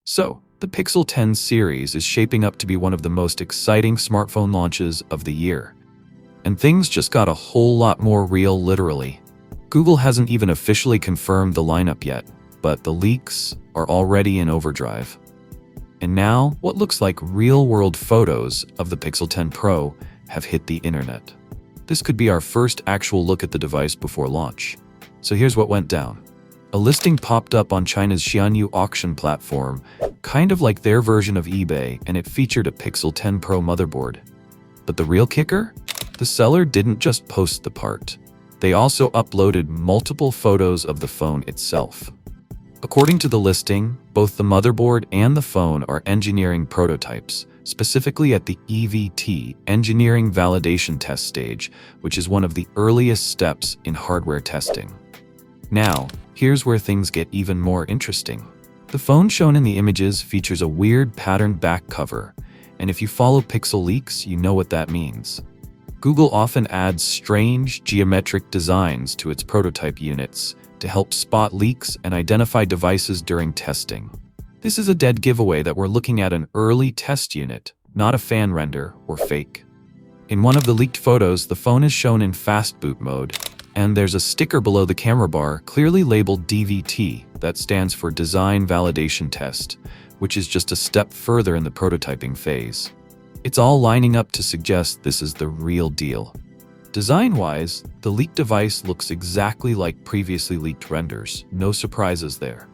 So, the Pixel 10 series is shaping up to be one of the most exciting smartphone launches of the year. And things just got a whole lot more real, literally. Google hasn't even officially confirmed the lineup yet, but the leaks are already in overdrive. And now, what looks like real-world photos of the Pixel 10 Pro have hit the internet. This could be our first actual look at the device before launch. So here's what went down. A listing popped up on China's Xianyu auction platform, kind of like their version of eBay, and it featured a Pixel 10 Pro motherboard. But the real kicker? The seller didn't just post the part. They also uploaded multiple photos of the phone itself. According to the listing, both the motherboard and the phone are engineering prototypes, specifically at the EVT, Engineering Validation Test stage, which is one of the earliest steps in hardware testing. Now, here's where things get even more interesting. The phone shown in the images features a weird patterned back cover, and if you follow Pixel leaks, you know what that means. Google often adds strange geometric designs to its prototype units to help spot leaks and identify devices during testing. This is a dead giveaway that we're looking at an early test unit, not a fan render or fake. In one of the leaked photos, the phone is shown in fast boot mode, and there's a sticker below the camera bar clearly labeled DVT that stands for Design Validation Test, which is just a step further in the prototyping phase. It's all lining up to suggest this is the real deal. Design-wise, the leaked device looks exactly like previously leaked renders, no surprises there.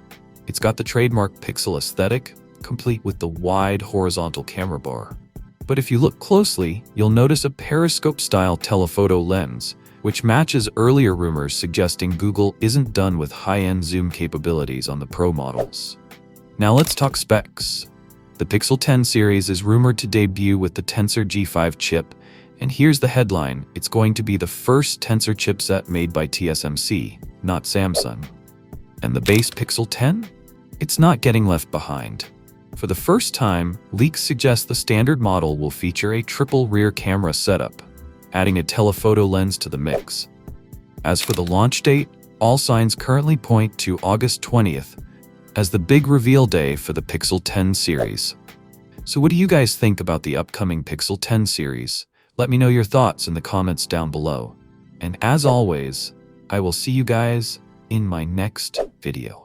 It's got the trademark Pixel aesthetic, complete with the wide horizontal camera bar. But if you look closely, you'll notice a periscope-style telephoto lens, which matches earlier rumors suggesting Google isn't done with high-end zoom capabilities on the Pro models. Now let's talk specs. The Pixel 10 series is rumored to debut with the Tensor G5 chip, and here's the headline: it's going to be the first Tensor chipset made by TSMC, not Samsung. And the base Pixel 10? It's not getting left behind. For the first time, leaks suggest the standard model will feature a triple rear camera setup, adding a telephoto lens to the mix. As for the launch date, all signs currently point to August 20th as the big reveal day for the Pixel 10 series. So what do you guys think about the upcoming Pixel 10 series? Let me know your thoughts in the comments down below. And as always, I will see you guys in my next video.